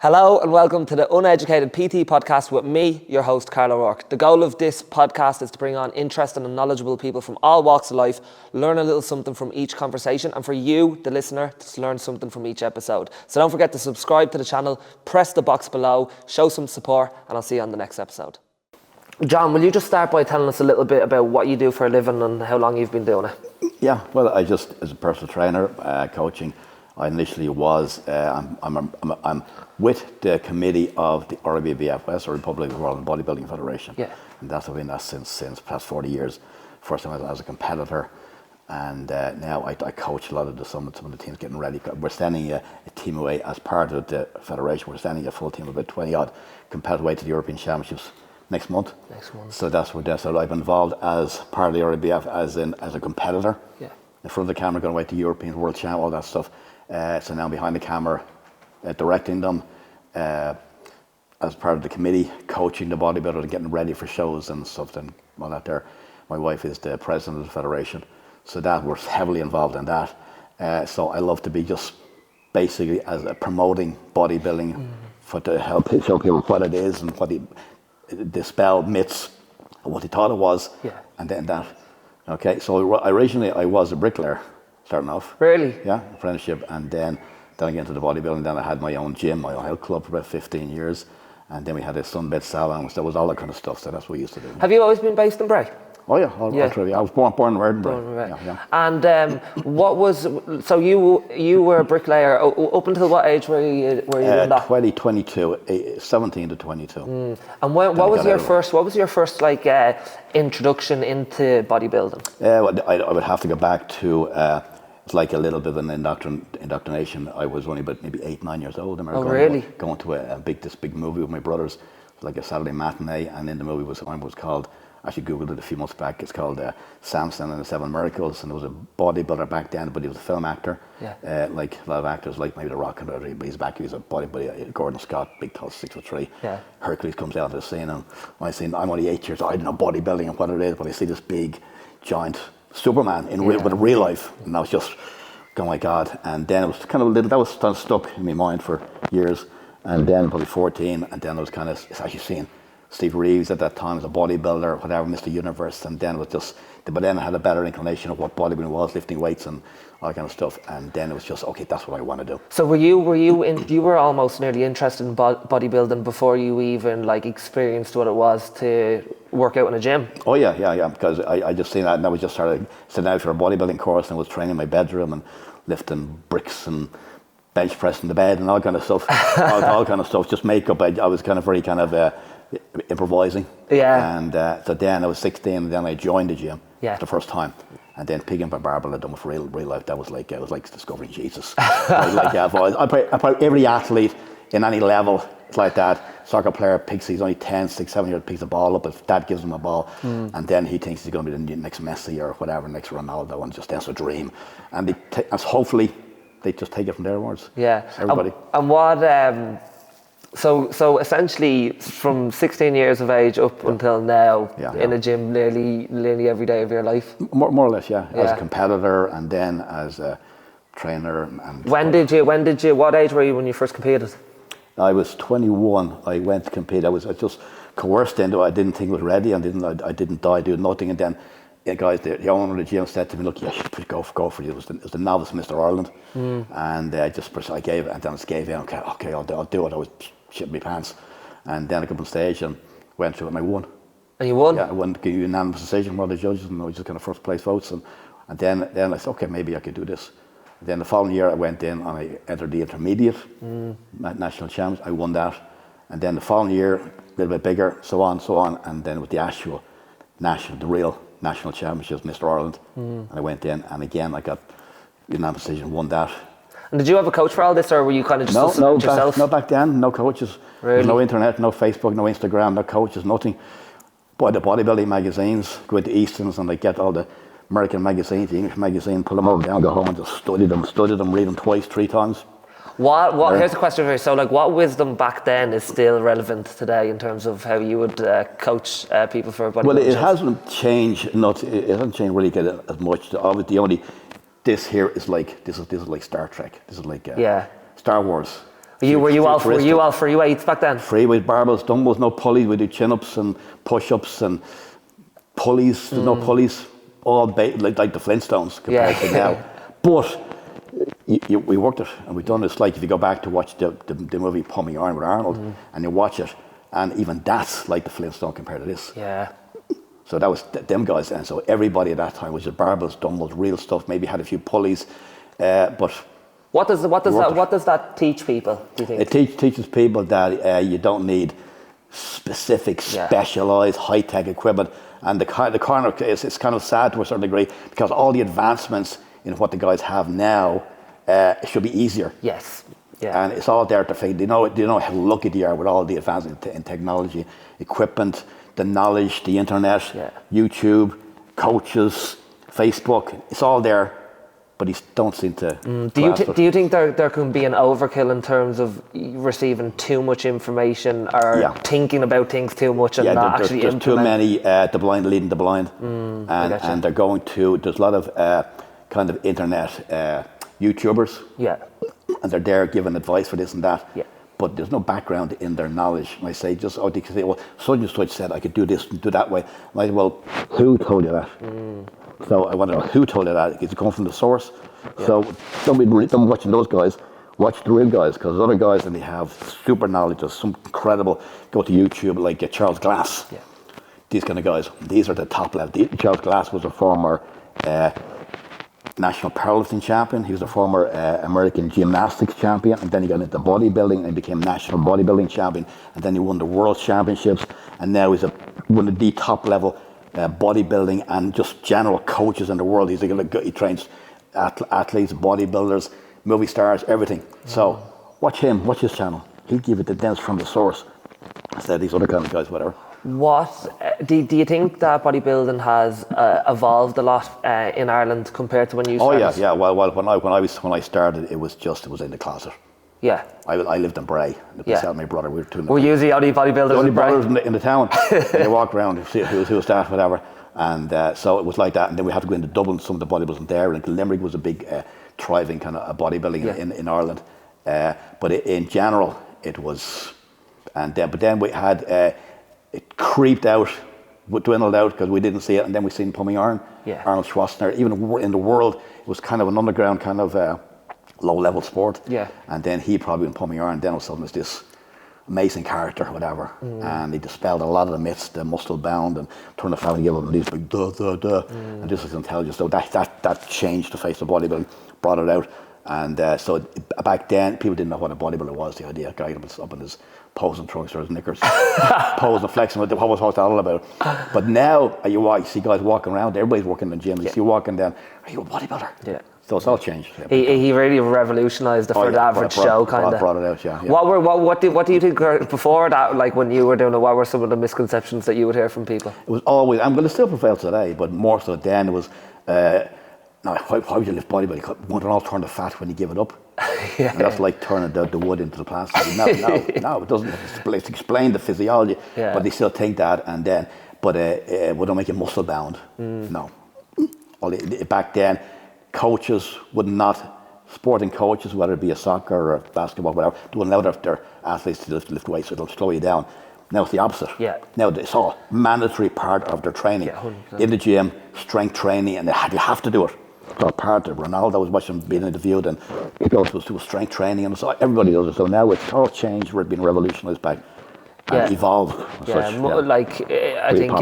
Hello and welcome to the Uneducated PT podcast with me, your host, Carl O'Rourke. The goal of this podcast is to bring on interesting and knowledgeable people from all walks of life, learn a little something from each conversation, and for you, the listener, to learn something from each episode. So don't forget to subscribe to the channel, press the box below, show some support, and I'll see you on the next episode. John, will you just start by telling us a little bit about what you do for a living and how long you've been doing it? Yeah, well, I just, as a personal trainer, coaching, I initially was, I'm with the committee of the R.I.B.B.F Republic of World Bodybuilding Federation. Yeah. And that's been that since past 40 years. First time as a competitor, and now I coach a lot of some of the teams getting ready. We're sending a team away as part of the federation. We're sending a full team of about 20 odd competitive away to the European Championships next month. So that's what so I'm involved as part of the R.I.B.B.F as a competitor. Yeah. In front of the camera, going away to European World Champ, all that stuff. So now behind the camera, directing them as part of the committee, coaching the bodybuilder and getting ready for shows and stuff and all that there. My wife is the president of the federation, so that we're heavily involved in that. So I love to be just basically as promoting bodybuilding for to help show people what it is and what dispel myths of what they thought it was, and then that. Okay, so originally I was a bricklayer starting off. Really? Yeah, apprenticeship, and then I got into the bodybuilding. Then I had my own gym, my own health club for about 15 years, and then we had a sunbed salon. So there was all that kind of stuff. So that's what we used to do. Have you always been based in Bray? Oh yeah, all through. I was born in Edinburgh. Yeah. And what was so you were a bricklayer up until what age were you doing that? 22, 17 to 22. And what was your first like introduction into bodybuilding? Well, I would have to go back to it's like a little bit of an indoctrination. I was only about maybe 8-9 years old. I remember going to this big movie with my brothers, like a Saturday matinee, and in the movie was called. I actually googled it a few months back. It's called Samson and the Seven Miracles, and there was a bodybuilder back then, but he was a film actor. Yeah. Like a lot of actors, like maybe The Rock, but he's back. He's a bodybuilder. Gordon Scott, big, tall, 6'3". Yeah. Hercules comes out of the scene, and I'm only 8 years old. I don't know bodybuilding and what it is, but I see this big, giant Superman with real life, and I was just, oh my God! And then it was kind of that was kind of stuck in my mind for years. And then probably 14, and then I was kind of actually seeing Steve Reeves at that time as a bodybuilder, whatever, Mr. Universe, and then it was just, but then I had a better inclination of what bodybuilding was, lifting weights and all that kind of stuff, and then it was just, okay, that's what I want to do. So you were almost nearly interested in bodybuilding before you even like experienced what it was to work out in a gym? Oh yeah, because I just seen that, and I was just started sitting out for a bodybuilding course and was training in my bedroom and lifting bricks and bench pressing the bed and all kind of stuff, all kind of stuff, just makeup. I was kind of very kind of improvising. Yeah. And so then I was 16, and then I joined the gym for the first time. And then picking up a barbell, I'd done with real life. That was like discovering Jesus. Probably every athlete in any level, it's like that. Soccer player picks, he's only 10, 6, 7 years, picks a ball up. If dad gives him a ball, and then he thinks he's going to be the next Messi or whatever, next Ronaldo, and just that's a dream. And hopefully they just take it from there onwards. Yeah. Everybody. And what? So essentially, from 16 years of age up until now, in a gym nearly every day of your life. More or less, yeah. As a competitor, and then as a trainer. And what age were you when you first competed? I was 21. I went to compete. I was just coerced into it. I didn't think I was ready. I didn't die doing nothing. And then guys, the owner of the gym said to me, "Look, you should go for it." It was the novice Mr. Ireland, and I gave it, and then I just gave in. Okay, I'll do it. I was shitting my pants, and then I got on stage and went through it, and I won. And you won? Yeah, I won the unanimous decision from all the judges, and I was just kind of first place votes, and then I said, okay, maybe I could do this. And then the following year I went in and I entered the intermediate national champs. I won that, and then the following year a little bit bigger, so on, and then with the actual the real national championships, Mr. Ireland, and I went in, and again I got unanimous decision, won that. And did you have a coach for all this, or were you kind of just yourself? No, back then, no coaches. Really? No internet, no Facebook, no Instagram, no coaches, nothing. But the bodybuilding magazines, go into Easton's and get all the American magazines, the English magazine, pull them over down, go home and just study them, read them twice, 3 times. Here's a question for you. So, what wisdom back then is still relevant today in terms of how you would coach people for bodybuilding? Well, it hasn't changed. It hasn't changed really as much. Obviously, this here is like Star Trek. This is like Star Wars. Were you all free weights back then? Free weights, barbells, dumbbells, no pulleys. We do chin-ups and push-ups and pulleys. There's no pulleys. All like the Flintstones compared to now. But we worked it, and we've done it. It's like if you go back to watch the movie Pumping Iron with Arnold, and you watch it, and even that's like the Flintstone compared to this. Yeah. So that was them guys, and so everybody at that time was just barbells, dumbbells, real stuff. Maybe had a few pulleys, but what does that teach people? Do you think it teaches people that you don't need specific, specialized, high-tech equipment. And the corner it's kind of sad to a certain degree because all the advancements in what the guys have now it should be easier. Yes. Yeah. And it's all there to fade. They know how lucky they are with all the advances in technology, equipment, the knowledge, the internet, YouTube, coaches, Facebook. It's all there, but they don't seem to. Do you think there can be an overkill in terms of receiving too much information or thinking about things too much and not actually there's too many the blind leading the blind, and they're going to. There's a lot of kind of internet YouTubers. Yeah. And they're there giving advice for this and that. Yeah. But there's no background in their knowledge. And I say, they can say, well, such and such said I could do this and do that way. And I say, well, who told you that? So I want to know who told you that. It's come from the source. Yeah. So don't be watching those guys. Watch the real guys, because other guys, and they have super knowledge of some incredible. Go to YouTube, like Charles Glass. Yeah. These kind of guys. These are the top level. Charles Glass was a former national powerlifting champion. He was a former American gymnastics champion, and then he got into bodybuilding and became national bodybuilding champion, and then he won the world championships, and now he's one of the top level bodybuilding and just general coaches in the world. He trains athletes, bodybuilders, movie stars, everything. So watch him, watch his channel. He'll give it the dance from the source instead of these other kind of guys, whatever. What do you think that bodybuilding has evolved a lot in Ireland compared to when you started? Oh yeah. Well, when I started, it was in the closet. Yeah. I lived in Bray. Myself and my brother, we were two. Were you the only bodybuilders? The only bodybuilders in the town. They walked around, see who was that, whatever. And so it was like that. And then we had to go into Dublin. Some of the bodybuilders were there, and Limerick was a big, thriving kind of bodybuilding in Ireland. But in general, it was. But then we had. It creeped out, dwindled out because we didn't see it, and then we seen Pumping Iron, Arnold Schwarzenegger. Even in the world, it was kind of an underground kind of low-level sport. Yeah. And then he probably in Pumping Iron, then all of a sudden was this amazing character, whatever. And he dispelled a lot of the myths, the muscle bound, and turned the family give him these big and this is intelligence. So that changed the face of bodybuilding, brought it out. And so back then, people didn't know what a bodybuilder was. The idea, a guy up in his posing trunks or his knickers, posing, flexing. What was that all about? But now, you see guys walking around. Everybody's working in the gym. You see you walking down. Are you a bodybuilder? Yeah. So it's all changed. He really revolutionised it for the average Joe, kind of. Brought it out, yeah. What do you think before that? Like when you were doing it, what were some of the misconceptions that you would hear from people? It was always. I'm going to still prevail today, but more so then it was. Now, why would you lift bodybuilding? You want an alternative fat when you give it up. And that's like turning the wood into the plastic. No, it doesn't. It's explain the physiology, but they still think that. And then, but would it make you muscle bound? No. Well, back then, coaches would not, sporting coaches, whether it be a soccer or basketball, whatever, they wouldn't allow their athletes to lift weights, so it'll slow you down. Now it's the opposite. Yeah. Now it's all mandatory part of their training. In the gym, strength training, and you have to do it. It's all part of Ronaldo was watching being interviewed, and he goes to strength training, and so everybody does it. So now it's all changed. We're being revolutionised back and evolved. I think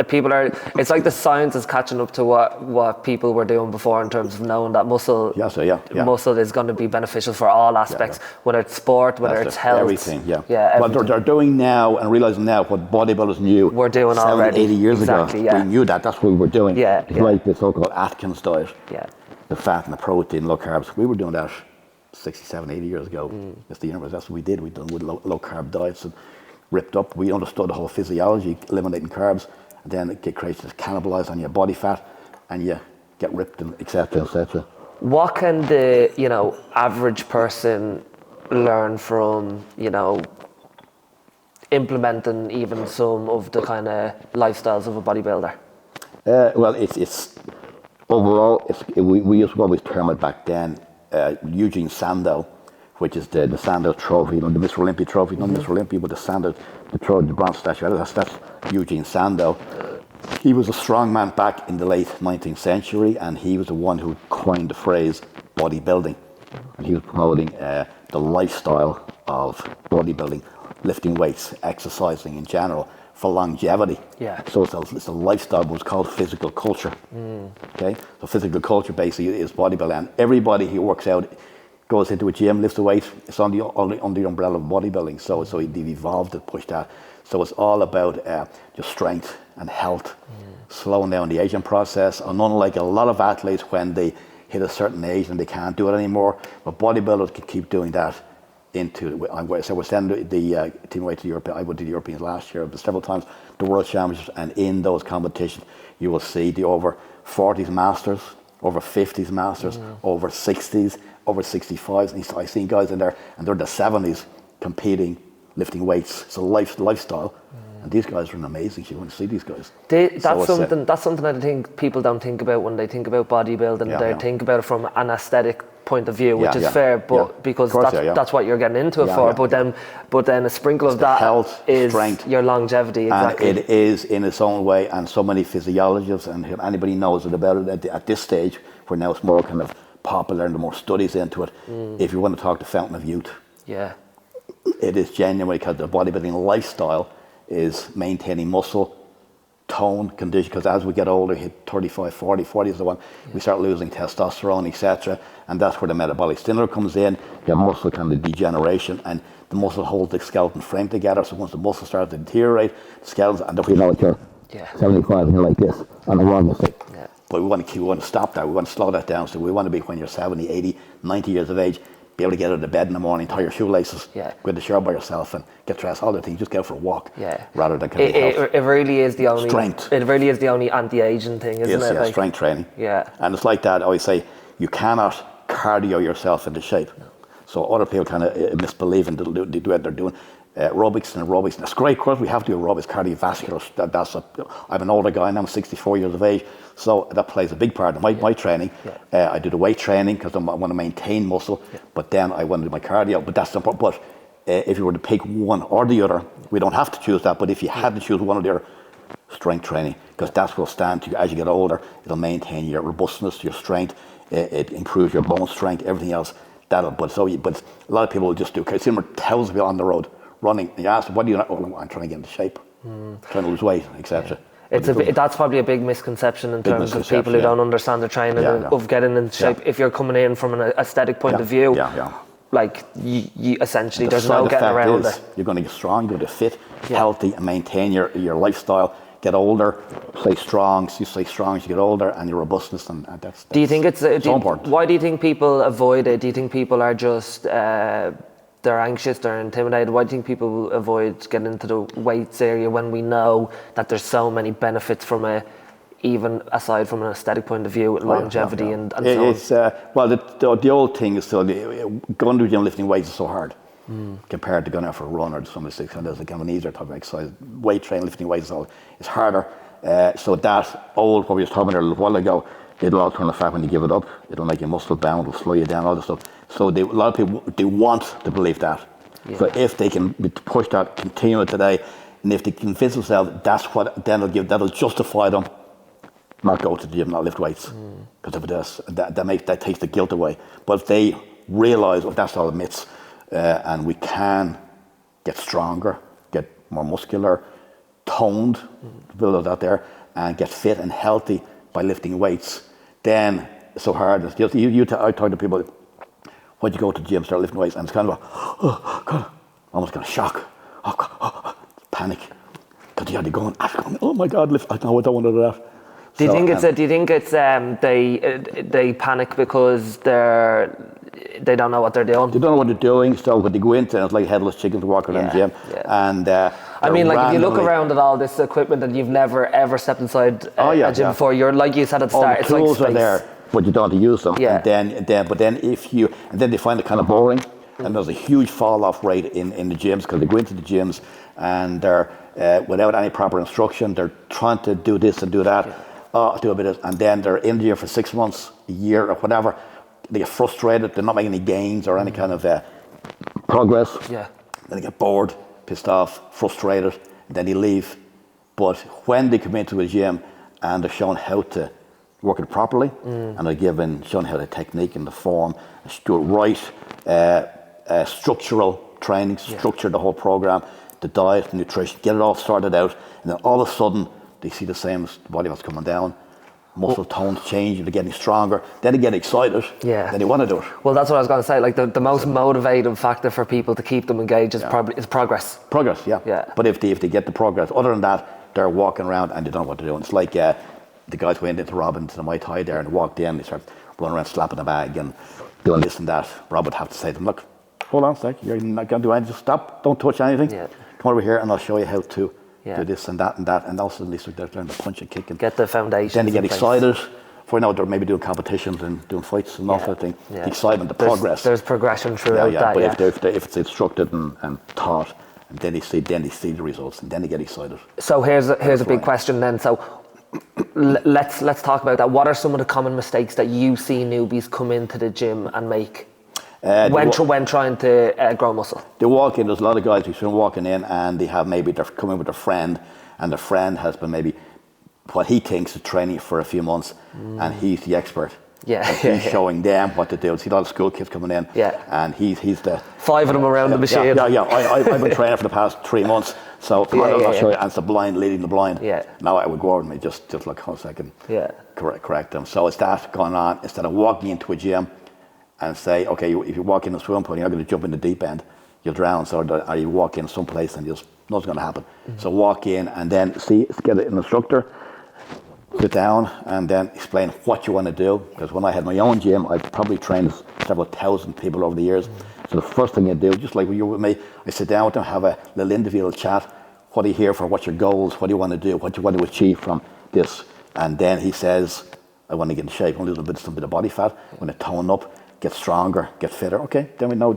people are. It's like the science is catching up to what people were doing before in terms of knowing that muscle. Muscle is going to be beneficial for all aspects, whether it's sport, whether it's health, everything. What they're doing now and realising now what bodybuilders knew. We're doing 70, already. 80 years ago. We knew that. That's what we were doing. It's like the so-called Atkins diet. The fat and the protein, low carbs. We were doing that 67, 80 years ago. That's the universe. That's what we did. We done with low carb diets and ripped up. We understood the whole physiology, eliminating carbs, and then it creates this cannibalize on your body fat, and you get ripped, and etc. etc. What can the average person learn from implementing even some of the kind of lifestyles of a bodybuilder? Well, it's overall. We used to always term it back then. Eugene Sandow, which is the Sandow Trophy, the Mr. Olympia Trophy, not Mr. Olympia, but the Sandow, the bronze statue. That's Eugene Sandow. He was a strongman back in the late 19th century, and he was the one who coined the phrase bodybuilding. And he was promoting the lifestyle of bodybuilding, lifting weights, exercising in general, for longevity. Yeah. So it's a lifestyle, but it's called physical culture. Okay? So physical culture basically is bodybuilding. And everybody who works out, goes into a gym, lifts a weight, it's on the umbrella of bodybuilding. So they've evolved to push that. So it's all about just strength and health, slowing down the aging process. And unlike a lot of athletes, when they hit a certain age and they can't do it anymore, but bodybuilders can keep doing that. So we're sending the team away to the European. I went to the Europeans last year, but several times the World Championships, and in those competitions, you will see the over 40s masters, over 50s masters, over 60s, over 65s. And I've seen guys in there, and they're in the 70s competing, lifting weights. It's a lifestyle. And these guys are amazing. You want to see these guys. That's something I think people don't think about when they think about bodybuilding. They think about it from an aesthetic point of view, which is fair, but because that's what you're getting into it for. But then a sprinkle of that health, is strength, your longevity. Exactly. And it is in its own way, and so many physiologists and anybody knows it about it at this stage, where now it's more kind of popular and the more studies into it. If you want to talk the fountain of youth, it is genuinely, because the bodybuilding lifestyle is maintaining muscle, tone, condition, because as we get older, hit 35, 40 is the one, we start losing testosterone, etc. And that's where the metabolic syndrome comes in, your muscle kind of degeneration, and the muscle holds the skeleton frame together. So once the muscle starts to deteriorate, the skeleton, and if you know it, you're 75 and you're like this, on the wrong mistake. But we want to stop that, we want to slow that down. So we want to be, when you're 70, 80, 90 years of age, be able to get out of bed in the morning, tie your shoelaces, go to the shower by yourself and get dressed, all the things, just go for a walk, rather than kind of it really is the only strength. It really is the only anti-aging thing, isn't it? Yeah, strength training. And it's like that, I always say, you cannot cardio yourself into shape. So other people kind of misbelieve and they do what they're doing. Aerobics and aerobics, and it's great, of course we have to do aerobics, cardiovascular, I'm an older guy and I'm 64 years of age, so that plays a big part in my training. I do the weight training because I want to maintain muscle, but then I want to do my cardio, but that's the part. But if you were to pick one or the other, we don't have to choose that, but if you had to choose one or the other, strength training, because that's what will stand to you as you get older. It'll maintain your robustness, your strength, it improves your bone strength, everything else. But a lot of people will just do, okay, see thousands of people on the road running, and you ask them, what do you know? Oh, I'm trying to get into shape, trying to lose weight, etc. That's probably a big misconception in terms of people who don't understand the training of getting into shape. If you're coming in from an aesthetic point of view, like you essentially, there's no getting around it. You're going to get strong, you're going to fit, healthy, and maintain your lifestyle. Get older, stay strong. You stay strong as you get older, and your robustness, and that's. Do you think it's so important? Why do you think people avoid it? Do you think people are just they're anxious, they're intimidated? Why do you think people avoid getting into the weights area when we know that there's so many benefits from even aside from an aesthetic point of view, longevity and so on? The old thing is going to the gym lifting weights is so hard compared to going out for a run or some of the 600. It's kind of an easier type of exercise. Weight training, lifting weights is harder. So that old, what we were talking about a little while ago, it'll all turn the fact when you give it up. It'll make you muscle bound, it'll slow you down, all this stuff. So a lot of people, they want to believe that. So if they can push that, continue it today, and if they convince themselves that's what, then that'll justify them not go to the gym, not lift weights, because if it does, that takes the guilt away. But if they realise, that's all myths, and we can get stronger, get more muscular, toned, build it out there, and get fit and healthy by lifting weights, then it's so hard. It's just, I talk to people, when you go to the gym, start lifting weights, and it's kind of almost kind of shock, panic, because they're going, oh my God, lift, I don't want to do that. Do you think it's they panic because they don't know what they're doing? They don't know what they're doing, so when they go into it, it's like headless chickens walking around the gym. And I mean, like, if you look around at all this equipment and you've never ever stepped inside a gym before, you're, like you said at the start, it's like space. All the tools are there, but you don't have to use them. And then they find it kind of boring, and there's a huge fall off rate in the gyms, because they go into the gyms and they're without any proper instruction, they're trying to do this and do that. Do a bit of, and then they're in the gym for 6 months, a year, or whatever. They get frustrated. They're not making any gains or any kind of progress. Yeah. Then they get bored, pissed off, frustrated, and then they leave. But when they come into a gym and they're shown how to work it properly, and they're shown how the technique and the form, do it right, structural training, structure the whole program, the diet, the nutrition, get it all sorted out, and then all of a sudden they see the same body mass coming down, muscle tones change, they're getting stronger, then they get excited, then they want to do it. Well, that's what I was going to say, like the most motivating factor for people to keep them engaged is probably progress. Progress, yeah. But if they get the progress, other than that, they're walking around and they don't know what they're doing. It's like the guys went into Rob into the Muay Thai there and walked in, they started running around slapping the bag and doing this and that. Rob would have to say to them, look, hold on a sec, you're not going to do anything, just stop, don't touch anything. Come over here and I'll show you how to do this and that, and also at least they're learning to punch and kick and get the foundation. Then they get excited. For now, they're maybe doing competitions and doing fights and all that thing. The excitement, the progress. There's progression throughout that. But if it's instructed and taught, and then they see the results, and then they get excited. So here's a big question then. So let's talk about that. What are some of the common mistakes that you see newbies come into the gym and make when trying to grow muscle? They walk in. There's a lot of guys who are walking in, and they have maybe they're coming with a friend, and the friend has been maybe what he thinks is training for a few months, and he's the expert. He's showing them what to do. See a lot of school kids coming in, and he's the 5 of them around the machine. I've been training for the past 3 months, so come on, I'll show you. And it's the blind leading the blind. Now I would go over and just look how I can correct them. So it's that going on instead of walking into a gym and say, okay, if you walk in a swimming pool, you're not going to jump in the deep end, you'll drown. So or you walk in someplace and nothing's going to happen. So walk in and then get an instructor. Sit down and then explain what you want to do. Because when I had my own gym, I've probably trained several thousand people over the years. So the first thing you do, just like when you're with me, I sit down with them, have a little individual chat. What are you here for? What's your goals? What do you want to do? What do you want to achieve from this? And then he says, I want to get in shape, some bit of body fat. I want to tone up, get stronger, get fitter. Okay, then we know,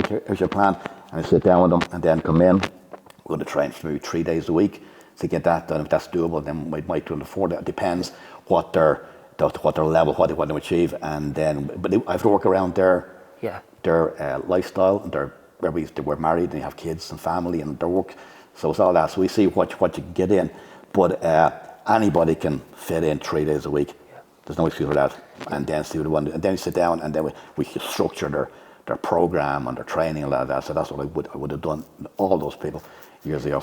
here's your plan. And I sit down with them and then come in. We're going to train for maybe 3 days a week. To get that done, if that's doable, then we might do it before that. Depends what their level, what they want to achieve, and then. But I have to work around their lifestyle and they were married and they have kids and family and their work. So it's all that. So we see what you can get in, but anybody can fit in 3 days a week. There's no excuse for that. And then see what they want to do. And then you sit down and then we structure their program and their training and all that. So that's what I would have done. All those people. Years ago.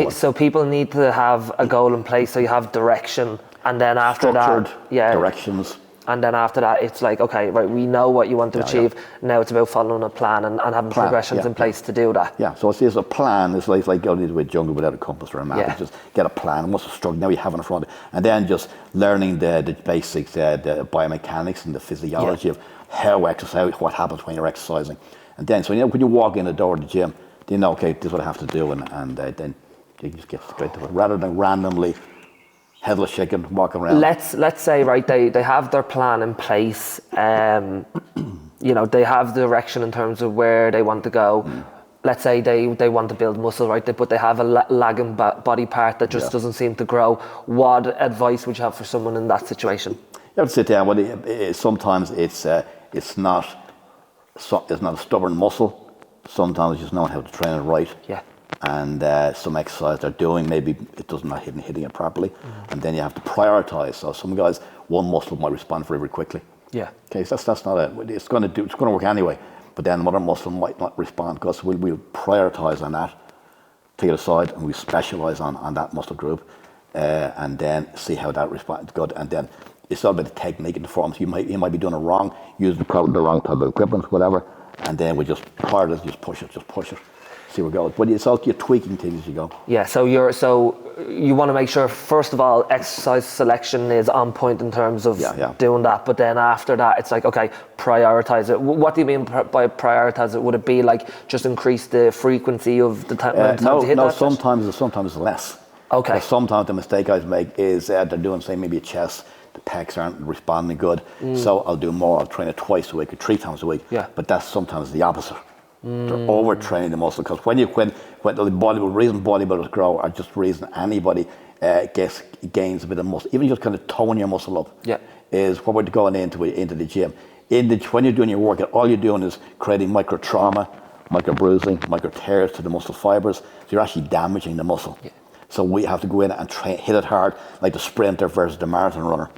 So people need to have a goal in place. So you have direction, and then after structured directions. And then after that, it's like, okay, right, we know what you want to achieve. Now it's about following a plan and having progressions in place to do that. Yeah. So it's a plan. It's like going into a jungle without a compass or a map. Just get a plan. What's the struggle? Now you have it in front, and then just learning the basics, the biomechanics and the physiology of how exercise, what happens when you're exercising, and then when you walk in the door of the gym. You know, okay, this is what I have to do, and then you just get straight to it, rather than randomly headless chicken walking around. Let's say, right, they have their plan in place. They have direction in terms of where they want to go. Let's say they want to build muscle, right? But they have a lagging body part that just doesn't seem to grow. What advice would you have for someone in that situation? You have to sit down. Sometimes it's not a stubborn muscle. Sometimes just knowing how to train it right. And some exercise they're doing, maybe it doesn't not hitting it properly. And then you have to prioritize. So some guys, one muscle might respond very, very quickly. Okay, so that's not it. It's going to work anyway. But then another muscle might not respond, because we'll prioritize on that, take it aside, and we specialize on that muscle group, and then see how that responds good. And then it's all about the technique and the form. So you might be doing it wrong, using the wrong type of equipment, whatever. And then we just push it, see where it goes. But it's all you're tweaking things as you go. So you want to make sure, first of all, exercise selection is on point in terms of doing that. But then after that, it's like, okay, prioritize it. What do you mean by prioritize it? Would it be like just increase the frequency of the time to hit that? No, sometimes less. Okay. Sometimes the mistake I make is they're doing, say, maybe a chest. The pecs aren't responding good, so I'll do more. I'll train it twice a week or 3 times a week. But that's sometimes the opposite. They're overtraining the muscle, because when the reason bodybuilders grow, or just reason anybody gains a bit of muscle, even just kind of tone your muscle up, is what we're going into the gym, When you're doing your workout, all you're doing is creating micro trauma, micro bruising, micro tears to the muscle fibers. So you're actually damaging the muscle. Yeah. So we have to go in and hit it hard, like the sprinter versus the marathon runner.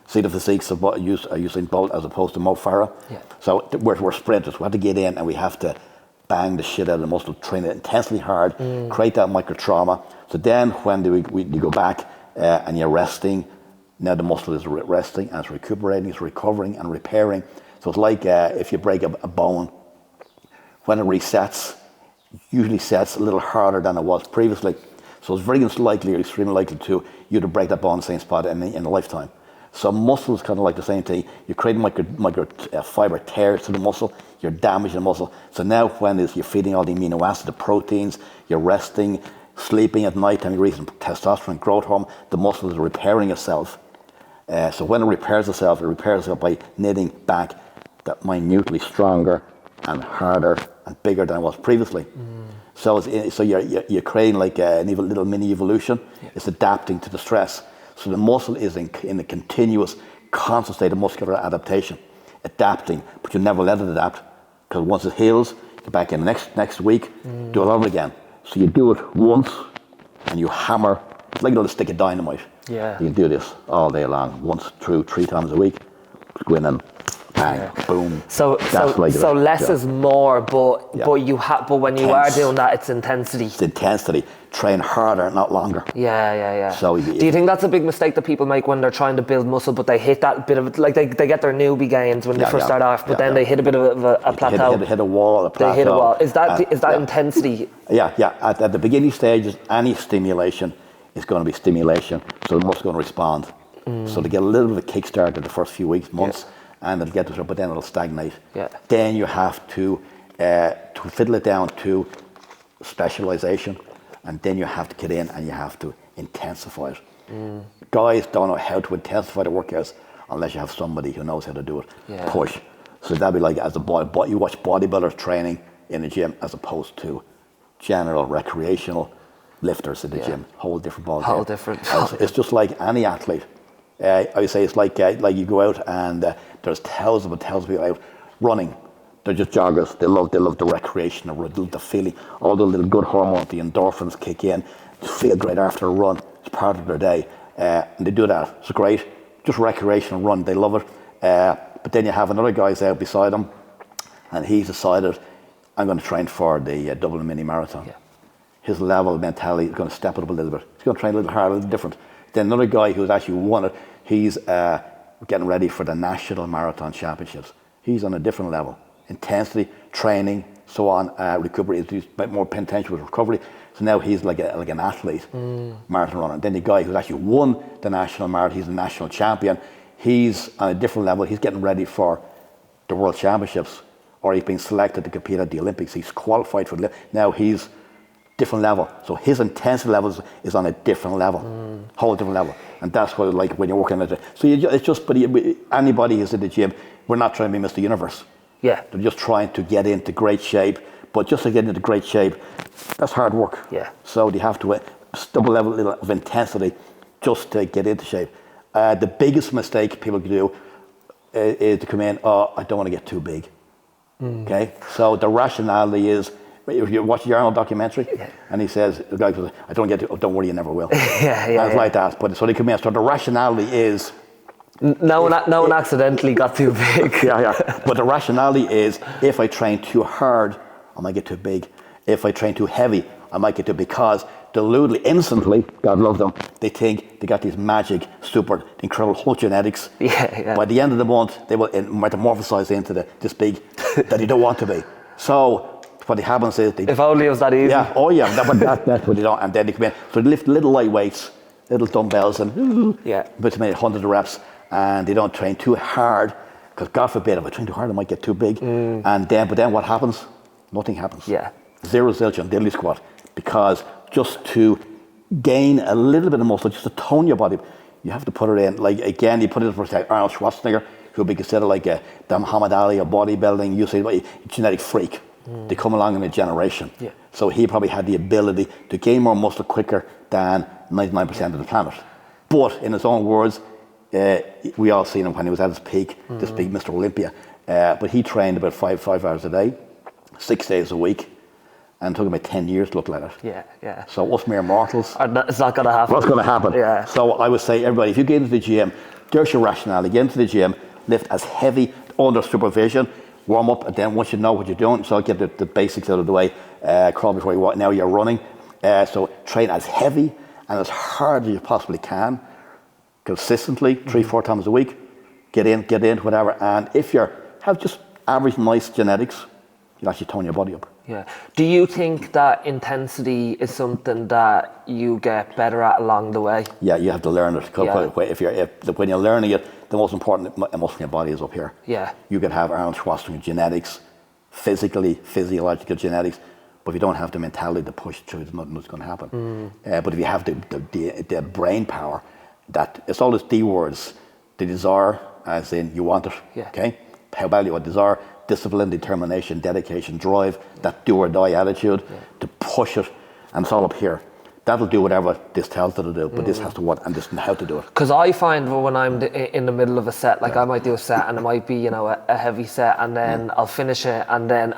See the physiques of Usain Bolt as opposed to Mo Farah. Yeah. So we're sprinters. We have to get in and we have to bang the shit out of the muscle, train it intensely hard, create that micro trauma. So then when you go back and you're resting, now the muscle is resting and it's recuperating, it's recovering and repairing. So it's like if you break a bone, when it resets, usually sets a little harder than it was previously. So it's very unlikely or extremely likely to you to break that bone in the same spot in a lifetime. So muscle is kind of like the same thing. You're creating micro fiber tears to the muscle, you're damaging the muscle. So now when you're feeding all the amino acids, the proteins, you're resting, sleeping at night time, you're releasing testosterone, growth hormone, the muscle is repairing itself. So when it repairs itself by knitting back that minutely stronger and harder and bigger than it was previously. So you're creating like a little mini evolution. Yeah. It's adapting to the stress. So the muscle is in a continuous, constant state of muscular adaptation, adapting, but you never let it adapt, because once it heals, you're back in next week, do it all over again. So you do it once, and you hammer. It's like a little stick of dynamite. Yeah. You can do this all day long, once through 3 times a week. Go in and bang, boom. So less is more, but when you are doing that, it's intensity. It's intensity. Train harder, not longer. Yeah. So do you think that's a big mistake that people make when they're trying to build muscle, but they hit that bit of it, like they get their newbie gains when they first start off, but then they hit a bit of a plateau. Hit a wall, a plateau. They hit a wall. Is that intensity? Yeah. At the beginning stages, any stimulation is going to be stimulation, so the muscle's going to respond. So they get a little bit of a kickstart in the first few weeks, months. Yeah. And it'll get to it, but then it'll stagnate. Yeah. Then you have to fiddle it down to specialization, and then you have to get in and you have to intensify it. Guys don't know how to intensify the workouts unless you have somebody who knows how to do it. Yeah. Push. So that'd be like as a boy, you watch bodybuilders training in the gym as opposed to general recreational lifters in the gym. Whole different ball game. Whole different. It's just like any athlete. I would say it's like you go out and there's thousands of people out running. They're just joggers. They love the recreation, they love the feeling. All the little good hormones, the endorphins kick in. They feel great after a run. It's part of their day, and they do that. It's great. Just recreational run. They love it. But then you have another guy's out beside him, and he's decided, I'm going to train for the Dublin Mini Marathon. Yeah. His level of mentality is going to step it up a little bit. He's going to train a little harder, a little different. Then another guy who's actually won it, he's getting ready for the National Marathon Championships. He's on a different level. Intensity, training, so on, recovery, he's a bit more potential with recovery. So now he's like an athlete, marathon runner. Then the guy who's actually won the national marathon, he's a national champion. He's on a different level. He's getting ready for the World Championships, or he's been selected to compete at the Olympics. He's qualified for the Olympics. Now he's different level. So his intensity level is on a different level, whole different level. And that's what it's like when you're working at it. So it's just, but anybody who's in the gym, we're not trying to be Mr. Universe. Yeah. They're just trying to get into great shape. But just to get into great shape, that's hard work. Yeah. So you have to double level of intensity just to get into shape. The biggest mistake people can do is to come in, I don't want to get too big. Okay? So the rationality is, if you watch the Arnold documentary, and he says, the guy goes, don't worry, you never will. It's like that. But so they come in. So the rationality is, no one accidentally got too big. But the rationality is, if I train too hard, I might get too big. If I train too heavy, I might get too, because deludedly, instantly, God love them, they think they got these magic, super, incredible whole genetics. By the end of the month, they will metamorphosize into this big that you don't want to be. So what happens is, if only it was that easy. That's what they don't. And then they come in. So they lift little light weights, little dumbbells, and but maybe 100 reps, and they don't train too hard, because God forbid, if I train too hard, I might get too big. But then what happens? Nothing happens. Zero zilch on diddly squat, because just to gain a little bit of muscle, just to tone your body, you have to put it in. Like again, you put it for Arnold Schwarzenegger, who would be considered like the Muhammad Ali of bodybuilding. You say genetic freak. They come along in a generation. So he probably had the ability to gain more muscle quicker than 99% of the planet. But in his own words, we all seen him when he was at his peak, this big Mr. Olympia. But he trained about five hours a day, 6 days a week, and it took him about 10 years to look like it. Yeah. So us mere mortals, It's not going to happen. what's going to happen? Yeah. So I would say, everybody, if you get into the gym, there's your rationale. Get into the gym, lift as heavy under supervision, warm up, and then once you know what you're doing, so get the basics out of the way, crawl before you walk, now you're running. So train as heavy and as hard as you possibly can, consistently, 3-4 times a week. Get in, whatever. And if you have just average nice genetics, you'll actually tone your body up. Yeah. Do you think that intensity is something that you get better at along the way? Yeah, you have to learn it. Yeah. When you're learning it, the most important muscle in your body is up here. Yeah. You can have Arnold Schwarzenegger genetics, physiological genetics, but if you don't have the mentality to push through, there's nothing that's going to happen. But if you have the brain power, that it's all these D words, the desire, as in you want it, okay? How badly you want desire, discipline, determination, dedication, drive, that do or die attitude, to push it, and it's all up here. That'll do whatever this tells it to do, but this has to what, and this knows how to do it. Because I find when I'm in the middle of a set, like I might do a set and it might be, a heavy set, and then I'll finish it, and then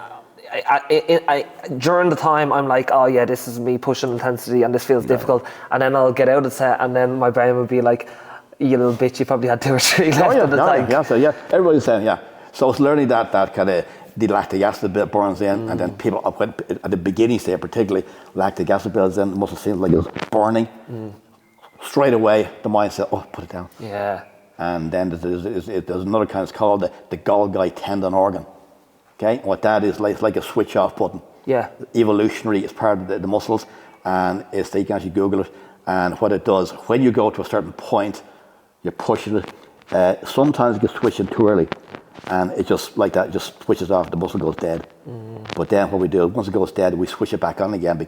I during the time I'm like, oh yeah, this is me pushing intensity and this feels difficult, and then I'll get out of the set and then my brain will be like, you little bitch, you probably had 2 or 3 left in the tank. So everybody's saying, so it's learning that kind of the lactic acid bit burns in, and then people at the beginning stage particularly, lactic acid builds in, the muscle feels like it's burning. Straight away the mind says, oh, put it down. Yeah. And then there's another kind, it's called the Golgi tendon organ. Okay, what that is, it's like a switch off button. Yeah. Evolutionary, it's part of the muscles, and you can actually Google it. And what it does, when you go to a certain point, you're pushing it. Sometimes it gets switching too early, and it just like that, it just switches off, the muscle goes dead. But then what we do, once it goes dead, we switch it back on again,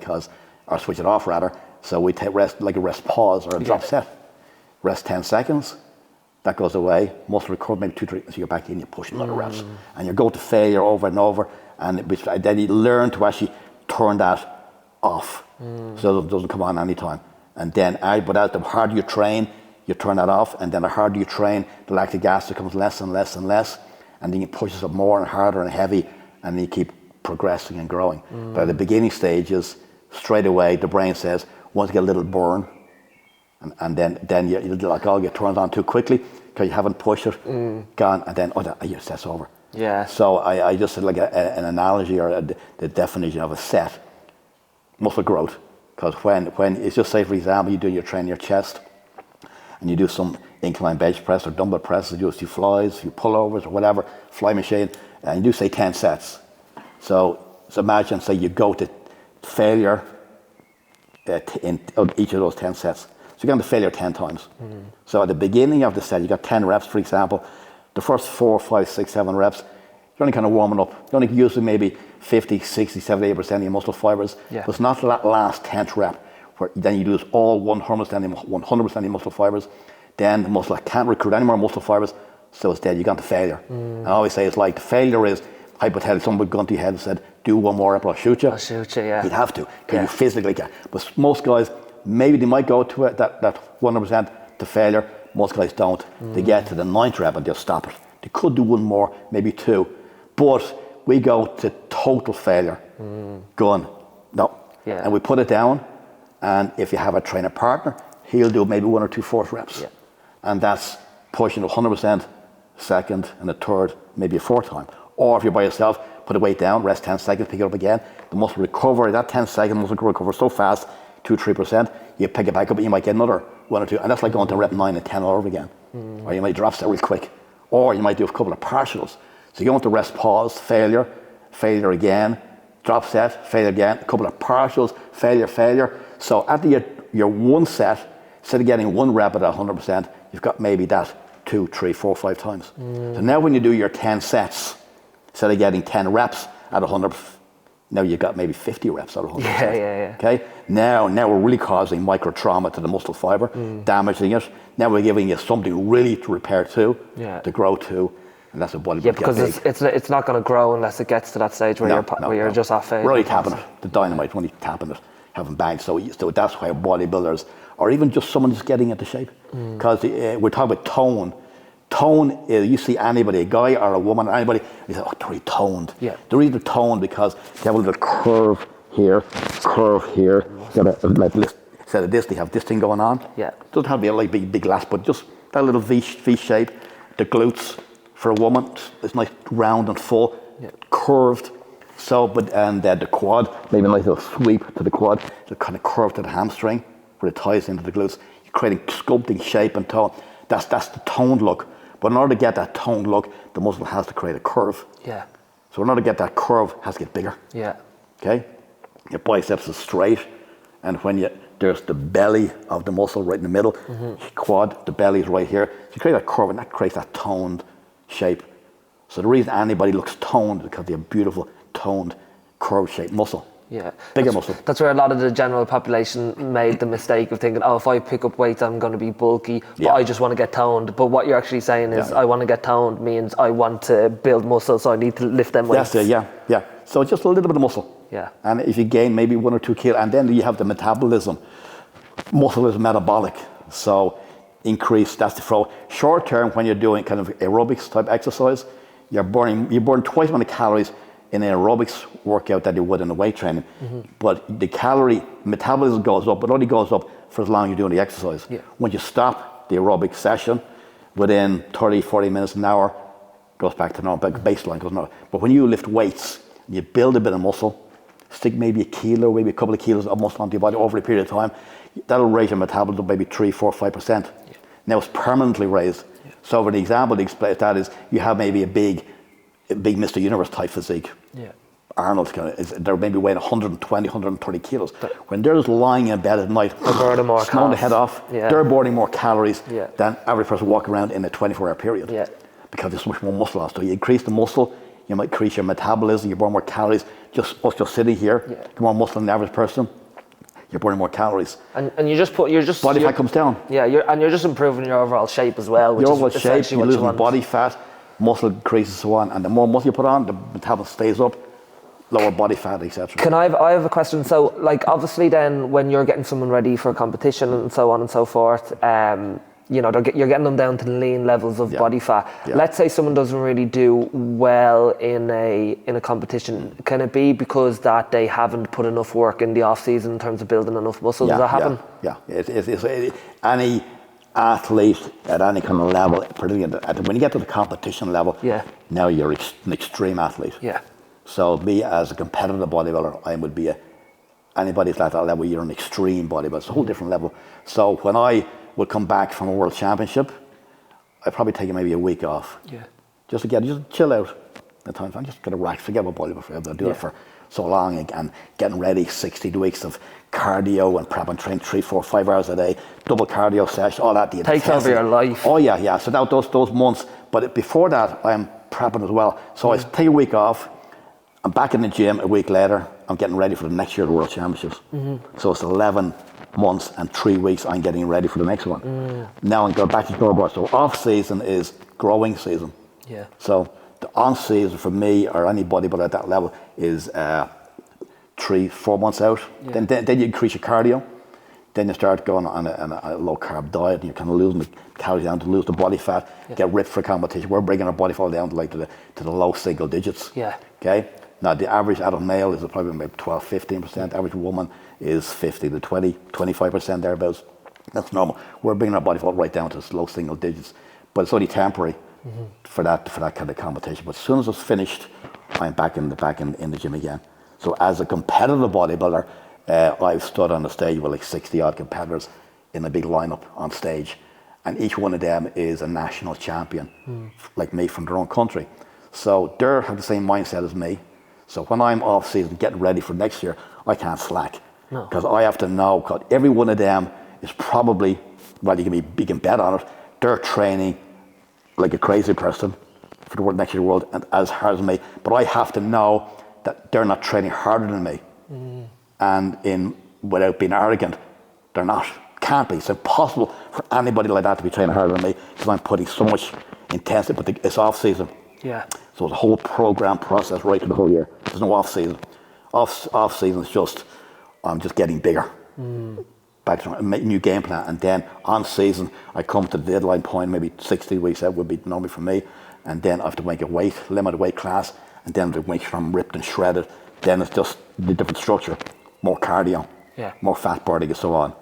or switch it off rather. So we take rest, like a rest pause or a drop set. Rest 10 seconds. That goes away, muscle recover maybe 2-3, so you're back in, you push another reps. And you go to failure over and over, and then you learn to actually turn that off, so it doesn't come on anytime. And then, but the harder you train, you turn that off, and then the harder you train, the lactic acid becomes less and less and less, and then you push it up more and harder and heavy, and then you keep progressing and growing. But at the beginning stages, straight away, the brain says, once you get a little burn, and then you like, oh, you turn it on too quickly because you haven't pushed it, gone, and then your set's over. Yeah. So I just said like an analogy or the definition of a set, muscle growth, because when it's just say for example you train your chest, and you do some incline bench press or dumbbell presses, you do a few flies, a few pullovers or whatever, fly machine, and you do say 10 sets. So imagine say you go to failure in each of those 10 sets. So you're going to failure 10 times. So at the beginning of the set, you got 10 reps, for example. The first 4, 5, 6, 7 reps, you're only kind of warming up. You're only using maybe 50, 60, 70, 80% of your muscle fibers. Yeah. But it's not that last 10th rep where then you lose all 100% of your muscle fibers. Then the muscle can't recruit any more muscle fibers, so it's dead. You've gone to failure. And I always say it's like the failure is, hypothetically, someone would gun to your head and said, do one more rep or I'll shoot you. Yeah. You'd have to, because you physically can't. But most guys, maybe they might go to that 100% to failure. Most guys don't. They get to the 9th rep and they'll stop it. They could do one more, maybe 2. But we go to total failure. Gun. No. Yeah. And we put it down. And if you have a trainer partner, he'll do maybe 1 or 2 fourth reps. Yeah. And that's pushing 100%, second and a third, maybe a 4th time. Or if you're by yourself, put the weight down, rest 10 seconds, pick it up again. The muscle recovery, that 10 second muscle recover so fast, 2-3%, you pick it back up and you might get another 1 or 2. And that's like going to rep 9 and 10 all over again. Or you might drop set real quick. Or you might do a couple of partials. So you go into rest pause, failure again, drop set, failure again, a couple of partials, failure. So at your 1 set, instead of getting 1 rep at 100%, you've got maybe that 2, 3, 4, 5 times. So now when you do your 10 sets, instead of getting 10 reps at 100, now you've got maybe 50 reps at 100%. Yeah. Okay? Now we're really causing micro trauma to the muscle fiber, damaging it. Now we're giving you something really to repair to, to grow to, and that's a bodybuilding. Yeah, because it's not going to grow unless it gets to that stage where you're just off failure. We're only tapping it, the dynamite, we're only tapping it. having bags. So that's why bodybuilders, or even just someone just getting into shape, because we're talking about tone. Tone is, you see anybody, a guy or a woman, or anybody, you say, oh, they're really toned. Yeah. They're really toned because they have a little curve here. Like this, instead of this, they have this thing going on. Yeah. It doesn't have to be like big glass, but just that little V shape. The glutes for a woman, it's nice, round and full, curved. So, and the quad, maybe a nice little sweep to the quad, to kind of curve to the hamstring, where it ties into the glutes. You're creating sculpting shape and tone. That's the toned look. But in order to get that toned look, the muscle has to create a curve. Yeah. So in order to get that curve, it has to get bigger. Yeah. Okay? Your biceps is straight, and when there's the belly of the muscle right in the middle, quad, the belly is right here. So you create a curve, and that creates that toned shape. So the reason anybody looks toned is because they have beautiful, toned, curve-shaped muscle. Yeah. Bigger muscle. That's where a lot of the general population made the mistake of thinking, oh, if I pick up weight, I'm going to be bulky, but I just want to get toned. But what you're actually saying is, I want to get toned means I want to build muscle, so I need to lift them weights. That's it, yeah. So just a little bit of muscle. Yeah. And if you gain maybe 1 or 2 kilos, and then you have the metabolism. Muscle is metabolic, so increase, that's the flow. Short term, when you're doing kind of aerobics type exercise, you burn twice as many calories in an aerobics workout that you would in a weight training. But the calorie metabolism goes up, but only goes up for as long as you're doing the exercise. Yeah. When you stop the aerobic session, within 30, 40 minutes, an hour, goes back to normal, baseline goes normal. But when you lift weights, you build a bit of muscle, stick maybe a kilo, maybe a couple of kilos of muscle onto your body over a period of time, that'll raise your metabolism maybe 3, 4, 5%. Now it's permanently raised. So for the example to explain that is, you have maybe a big Mr. Universe type physique. Arnold, they're maybe weighing 120, 130 kilos. When they're just lying in bed at night, burning more snowing the head off, they're burning more calories Yeah. than average person walking around in a 24-hour period. Yeah. Because there's so much more muscle loss. So you increase the muscle, you might increase your metabolism, you burn more calories. Just sitting here, get more muscle than the average person, you're burning more calories. And body fat comes down. Yeah, you're just improving your overall shape as well, which your overall is shape, you're losing want. body fat, muscle increases, so on, and the more muscle you put on, the metabolism stays up, lower body fat, etc. I have a question. So, like, obviously, then when you're getting someone ready for a competition and so on and so forth, you're getting them down to lean levels of body fat. Let's say someone doesn't really do well in a competition. Can it be because that they haven't put enough work in the off season in terms of building enough muscle? Does that happen? Yeah. It's any athlete at any kind of level, particularly when you get to the competition level, now you're an extreme athlete. Yeah. So me as a competitive bodybuilder, I would be anybody's at that level, you're an extreme bodybuilder. It's a whole different level. So when I would come back from a world championship, I'd probably take maybe a week off. Yeah. Just chill out at times. I'm just gonna relax, forget about bodybuilding. I'll do it for so long and getting ready 60 weeks of cardio and prep and train 3, 4, 5 hours a day, double cardio session, all that. Takes over your life. Oh yeah. So now those months, but before that I'm prepping as well. So I take a week off, I'm back in the gym a week later, I'm getting ready for the next year's World Championships. So it's 11 months and 3 weeks I'm getting ready for the next one. Now I'm going back to scoreboard. So off season is growing season. Yeah. So the on season for me or any bodybuilder at that level is 3, 4 months out. Yeah. Then you increase your cardio. Then you start going on a low carb diet and you're kind of losing the calories down to lose the body fat, get ripped for competition. We're bringing our body fat down to the low single digits. Yeah. Okay. Now the average adult male is probably maybe 12, 15%. Average woman is 50 to 20, 25% thereabouts. That's normal. We're bringing our body fat right down to low single digits, but it's only temporary for that kind of competition. But as soon as it's finished, I'm back in the gym again. So as a competitive bodybuilder, I've stood on the stage with like 60 odd competitors in a big lineup on stage, and each one of them is a national champion, like me, from their own country. So they have the same mindset as me. So when I'm off season, getting ready for next year, I can't slack because I have to know. Because every one of them is probably, well, you can bet on it. They're training like a crazy person for the next year's world, and as hard as me. But I have to know that they're not training harder than me. And without being arrogant, they're not. Can't be. It's impossible for anybody like that to be training harder than me because I'm putting so much intensity. But it's off season. Yeah. So the whole program process right through the whole year. There's no off season. Off season is just I'm just getting bigger. Back to a new game plan, and then on season I come to the deadline point, maybe 60 weeks out would be normally for me, and then I have to make a limited weight class, and then to make sure I'm ripped and shredded. Then it's just the different structure, more cardio, more fat burning, and so on,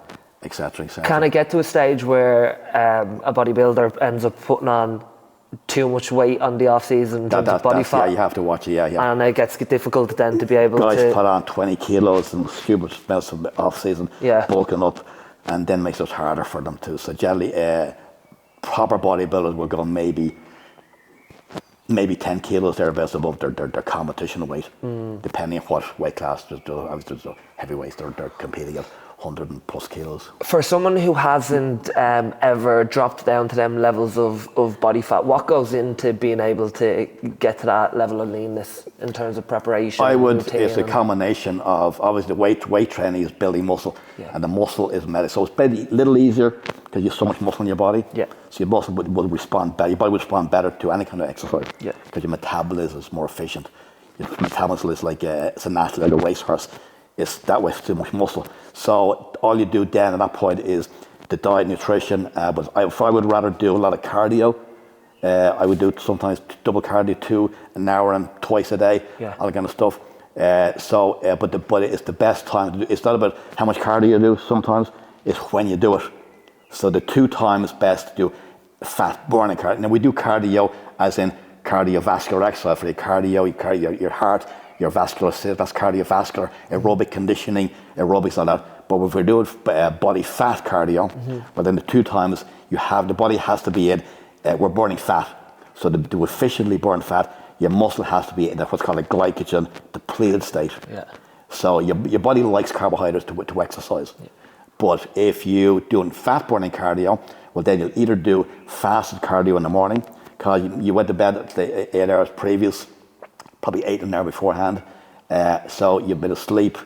etc. Can it get to a stage where a bodybuilder ends up putting on too much weight on the off season, body fat? Yeah, you have to watch it. Yeah. And it gets difficult then to be able Guys to put on 20 kilos and stupid amounts of off season, bulking up, and then makes it harder for them too. So generally, proper bodybuilders will go maybe 10 kilos thereabouts above their competition weight, depending on what weight class. There's heavyweights they're competing at 100 and plus kilos. For someone who hasn't ever dropped down to them levels of body fat, what goes into being able to get to that level of leanness in terms of preparation? It's a combination of, obviously, weight training is building muscle, and the muscle is medical. So it's a little easier because you have so much muscle in your body. So your muscle will respond better. Your body will respond better to any kind of exercise because your metabolism is more efficient. Your metabolism is like it's a natural, like a racehorse. It's that way, too much muscle. So all you do then at that point is the diet, nutrition. But if I would rather do a lot of cardio, I would do sometimes double cardio, an hour and twice a day, all that kind of stuff. But it's the best time to do. It's not about how much cardio you do sometimes, it's when you do it. So the 2 times best to do fat burning cardio. Now we do cardio as in cardiovascular exercise for your cardio, your heart, your vascular system, that's cardiovascular, aerobic conditioning, aerobics, all that. But if we're doing body fat cardio, but then the 2 times the body has to be in, we're burning fat. So to efficiently burn fat, your muscle has to be in what's called a glycogen depleted state. So your body likes carbohydrates to exercise. But if you're doing fat burning cardio, well then you'll either do fasted cardio in the morning, because you went to bed at 8 hours previous, probably 8 an hour beforehand. So you've been asleep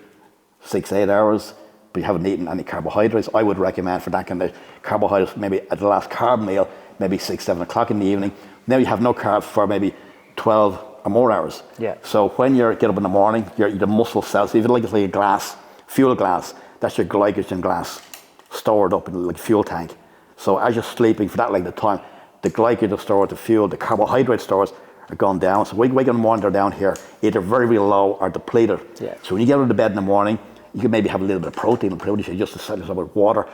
6-8 hours, but you haven't eaten any carbohydrates. I would recommend for that kind of carbohydrates, maybe at the last carb meal, maybe 6-7 o'clock in the evening. Now you have no carbs for maybe 12 or more hours. So when you get up in the morning, the muscle cells, so if you like, it's like a glass, fuel glass, that's your glycogen glass stored up in like a fuel tank. So as you're sleeping for that length of time, the glycogen stored, the fuel, the carbohydrate stores are gone down. So wake in the morning, they're down here, either very, very low or depleted. So when you get out of bed in the morning, you can maybe have a little bit of protein just to set yourself with water.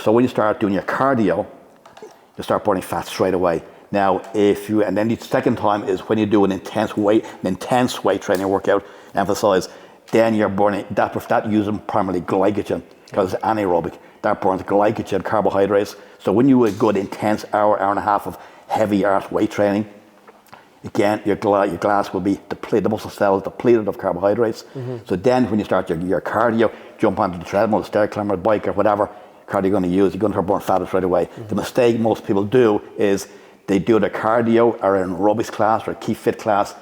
So when you start doing your cardio, you start burning fat straight away. Now, and then the second time is when you do an intense weight training workout, emphasize, then you're burning that using primarily glycogen because it's anaerobic. That burns glycogen, carbohydrates. So when you do a good intense hour and a half of heavy arse weight training, again, your glass will be depleted, the muscle cells depleted of carbohydrates. So then when you start your cardio, jump onto the treadmill, the stair climber, bike or whatever cardio you're going to use, you're going to burn fat straight away. The mistake most people do is they do their cardio or an aerobics class or a Keep Fit class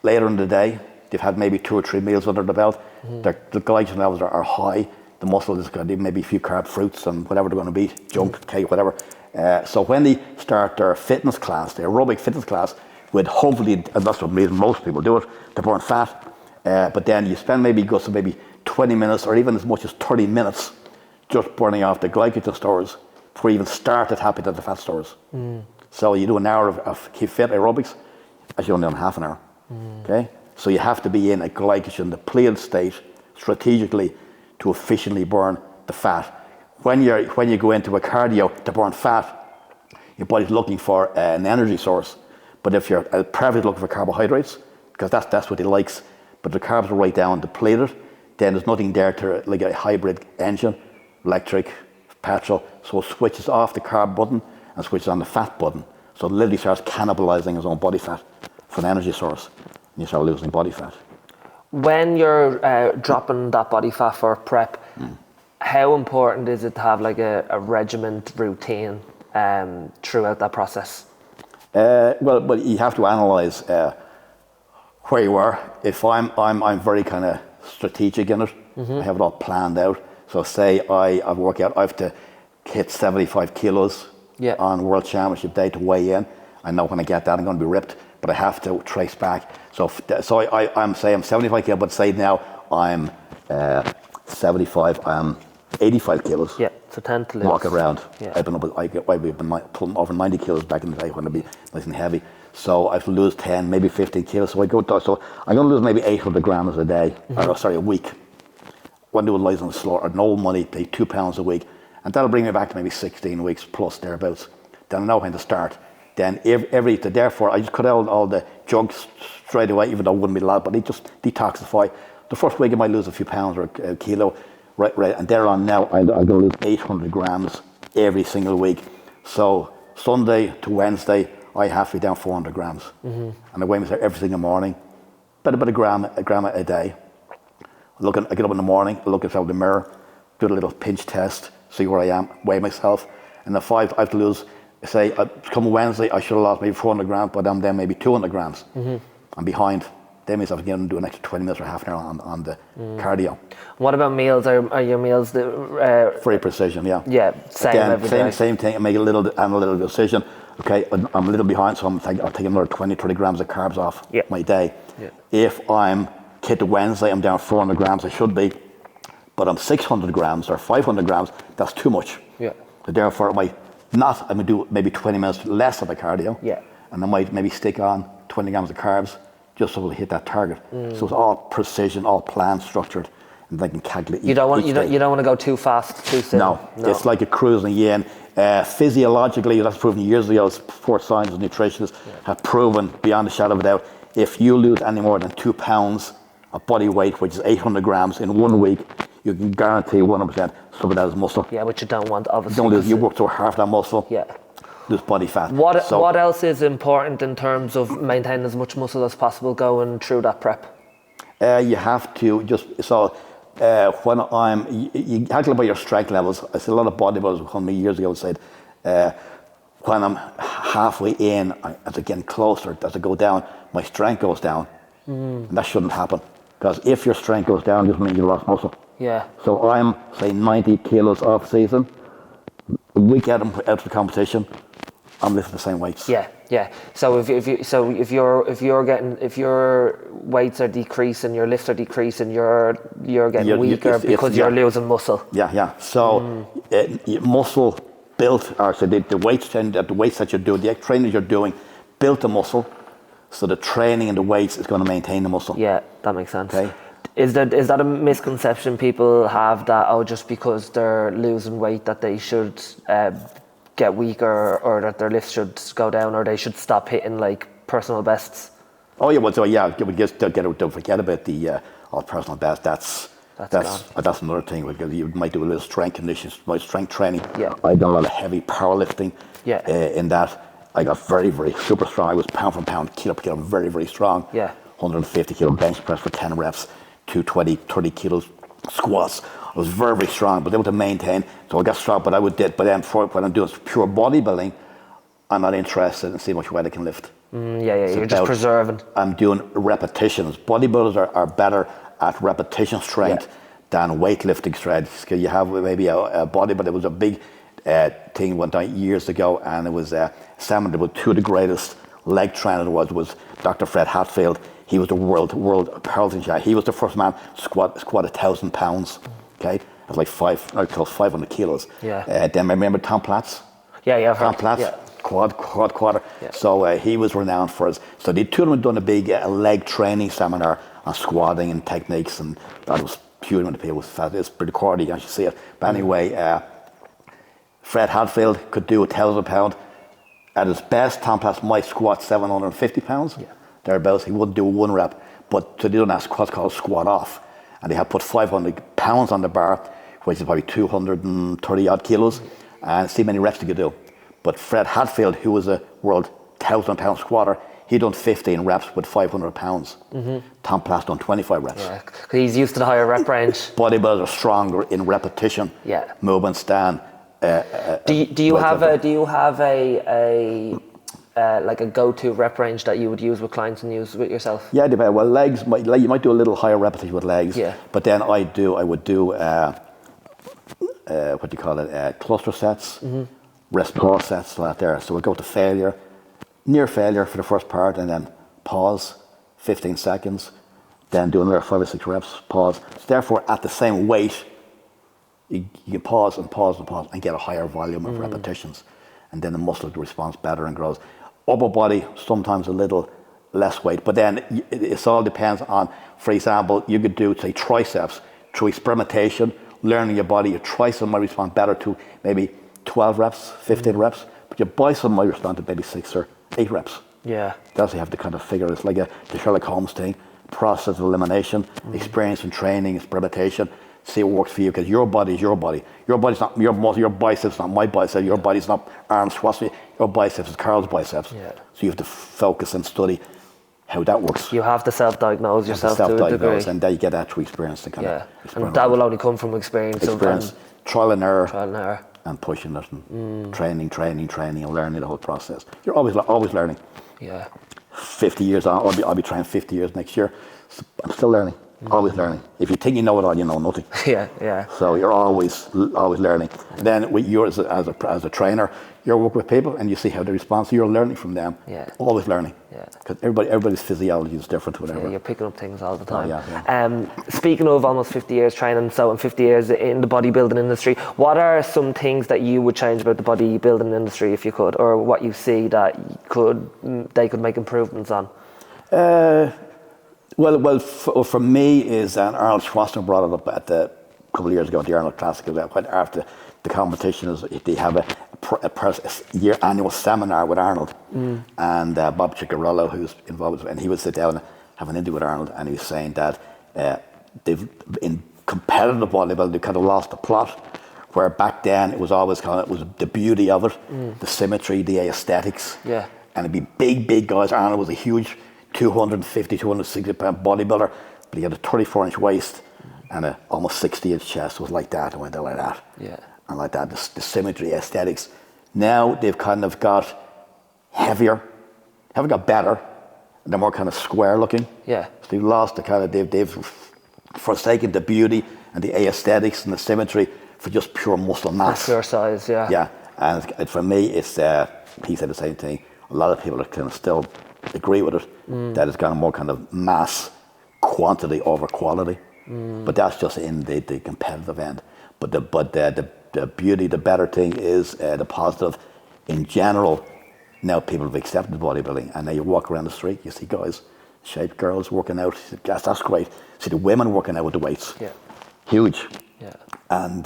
later in the day. They've had maybe 2 or 3 meals under the belt. The glycogen levels are high. The muscle is going to be maybe a few carb fruits and whatever they're going to be, junk, cake, whatever. So when they start their fitness class, their aerobic fitness class, with hopefully, and that's what most people do it, to burn fat. But then you spend maybe 20 minutes or even as much as 30 minutes just burning off the glycogen stores before you even start at tapping into the fat stores. So you do an hour of Keep Fit aerobics, actually only on half an hour. Okay? So you have to be in a glycogen depleted state strategically to efficiently burn the fat. When you go into a cardio to burn fat, your body's looking for an energy source. But if you're perfectly looking for carbohydrates, because that's what it likes, but the carbs are right down depleted, then there's nothing there to like a hybrid engine, electric, petrol, so it switches off the carb button and switches on the fat button. So it literally starts cannibalizing its own body fat for an energy source, and you start losing body fat. When you're dropping that body fat for prep, how important is it to have like a regiment routine throughout that process? Well, you have to analyze where you are. If I'm very kind of strategic in it, I have it all planned out. So say I work out, I have to hit 75 kilos on World Championship day to weigh in. I know when I get that I'm going to be ripped, but I have to trace back. So I'm 75 kilos, but say now I'm 75, 85 kilos. Yeah, so 10 to lose. Walk around. Yeah. I've been pulling over 90 kilos back in the day when I'd be nice and heavy. So I have to lose 10, maybe 15 kilos. So I'm going to lose maybe 800 grams a day, a week. When doing lies on the floor, or no money, pay £2 a week. And that'll bring me back to maybe 16 weeks plus thereabouts. Then I know when to start. Then therefore I just cut out all the junk straight away, even though it wouldn't be a lot, but it just detoxify. The first week I might lose a few pounds or a kilo, right, and there on now I'm going to lose 800 grams every single week. So Sunday to Wednesday, I have to be down 400 grams. And I weigh myself every single morning, about a gram a day. I get up in the morning, I look inside the mirror, do a little pinch test, see where I am, weigh myself. And if I have to lose, say, come Wednesday, I should have lost maybe 400 grams, but I'm then maybe 200 grams. I'm behind. That means I have to do an extra 20 minutes or half an hour on the cardio. What about meals? Are your meals free precision? Yeah. Yeah, same thing. I make a little decision. Okay, I'm a little behind, so I'll take another 20, 30 grams of carbs off my day. Yeah. If I'm to Wednesday, I'm down 400 grams. I should be, but I'm 600 grams or 500 grams. That's too much. Yeah. So therefore, I'm going to do maybe 20 minutes less of the cardio. Yeah. And I might maybe stick on 20 grams of carbs just so we'll hit that target. So it's all precision, all plan structured, and they can calculate. You don't want to go too fast, too soon. No, it's like a cruising yen. Physiologically, that's proven years ago. Sports scientists and nutritionists have proven beyond a shadow of a doubt. If you lose any more than 2 pounds of body weight, which is 800 grams in 1 week, you can guarantee 100% some of that is muscle. Yeah, which you don't want, obviously. You work so hard for that muscle. Yeah. Lose body fat. What else is important in terms of maintaining as much muscle as possible going through that prep? You have to when you calculate by your strength levels. I see a lot of bodybuilders who come to me years ago and said, when I'm halfway in, as I get closer, as I go down, my strength goes down. And that shouldn't happen, because if your strength goes down, it just means you lost muscle. Yeah. So I'm, say, 90 kilos off season. A week out of the competition, I'm lifting the same weights. Yeah, yeah. So if your weights are decreasing, your lifts are decreasing, you're getting weaker because you're losing muscle. Yeah, yeah. So muscle built, or so the weights that you're doing, the training you're doing, built the muscle. So the training and the weights is going to maintain the muscle. Yeah, that makes sense. Okay. Is that a misconception people have, that just because they're losing weight that they should get weaker, or that their lifts should go down, or they should stop hitting like personal bests? Oh yeah, well, so yeah, don't forget about the personal best. That's another thing, because you might do a little strength conditioning, strength training. Yeah. I've done a lot of heavy powerlifting. Yeah. In that. I got very, very super strong. I was pound for pound, kilo per kilo, very, very strong. Yeah. 150 kilo bench press for 10 reps, 220, 30 kilos squats. I was very, very strong, but able to maintain. So I got strong, but when I'm doing pure bodybuilding, I'm not interested in seeing much weight I can lift. You're just preserving. I'm doing repetitions. Bodybuilders are better at repetition strength than weightlifting strength. You have maybe a body, but it was a big thing one time years ago, and it was Salmon, with two of the greatest leg trainers was Dr. Fred Hatfield. He was the world powerlifting champion. He was the first man to squat 1,000 pounds. Okay, that's like 500 kilos. Yeah. Then I remember Tom Platz. Yeah, Tom Platz. Yeah. Quarter. Yeah. So he was renowned for us. So the two of them had done a big leg training seminar on squatting and techniques, and that was huge when the people was fat. It's pretty recorded, you should see it. But anyway, Fred Hatfield could do 1,000 pound. At his best, Tom Platz might squat 750 pounds. Yeah. Thereabouts. He wouldn't do one rep, but to do that what's called squat off, and they had put 500 pounds on the bar, which is probably 230 odd kilos, and see how many reps he could do. But Fred Hatfield, who was a world 1,000 pound squatter, he done 15 reps with 500 pounds. Tom Platz done 25 reps. Yeah, he's used to the higher rep range. Bodybuilders are stronger in repetition. Yeah. Movement, stand. Do you have a like a go-to rep range that you would use with clients and use with yourself? Yeah, depends. Well, legs, you might do a little higher repetition with legs. Yeah. But then I would do what do you call it? Cluster sets, rest pause sets like that there. So we'll go to failure, near failure for the first part, and then pause, 15 seconds, then do another 5 or 6 reps, pause. So therefore, at the same weight, you can pause and pause and pause and get a higher volume of repetitions. And then the muscle responds better and grows. Upper body, sometimes a little less weight, but then it all depends on, for example, you could do, say, triceps through experimentation, learning your body. Your tricep might respond better to maybe 12 reps, 15 reps, but your bicep might respond to maybe 6 or 8 reps. Yeah. That's how you have to kind of figure. It's like the Sherlock Holmes thing, process of elimination, experience and training, experimentation. See what works for you, because your body is your body. Your body's not your muscle. Your biceps not my bicep. Your body's not Arnold Schwarzenegger. Your biceps is Carl's biceps. Yeah. So you have to focus and study how that works. You have to self-diagnose yourself to a degree. And then you get that through experience. To kind of and that will only come from experience. Trial and error. And pushing it and training and learning the whole process. You're always learning. Yeah. 50 years on, I'll be trying 50 years next year. So I'm still learning. Always learning. If you think you know it all, you know nothing. Yeah. So you're always learning. And then you as a trainer, you work with people and you see how they respond. So you're learning from them. Yeah. Always learning. Yeah. Because everybody's physiology is different, whatever. Yeah, you're picking up things all the time. Oh, yeah. Speaking of almost 50 years training, so in 50 years in the bodybuilding industry, what are some things that you would change about the bodybuilding industry if you could, or what you see that they could make improvements on? Well, for me is, and Arnold Schwarzenegger brought it up at a couple of years ago at the Arnold Classic, after the competition, is they have a year annual seminar with Arnold, and Bob Ciccarello, who's involved, and he would sit down and have an interview with Arnold, and he was saying that they've in competitive bodybuilding they kind of lost the plot, where back then it was always it was the beauty of it, the symmetry, the aesthetics, and it'd be big guys. Arnold was a huge 250, 260 pound bodybuilder, but he had a 34-inch waist and a almost 60-inch chest. It was like that, and went down like that. Yeah. And like that, the symmetry, aesthetics. Now they've kind of got heavier, haven't got better, they're more kind of square looking. Yeah. So they've lost the kind of, they've forsaken the beauty and the aesthetics and the symmetry for just pure muscle mass. Pure size, yeah. Yeah, and for me, it's, he said the same thing, a lot of people are kind of still agree with it, that it's kind of more kind of mass, quantity over quality. But that's just in the competitive end. But the beauty, the better thing is the positive. In general, now people have accepted bodybuilding, and now you walk around the street, you see guys, shaped girls working out. That's great. See the women working out with the weights. Yeah. Huge. Yeah. And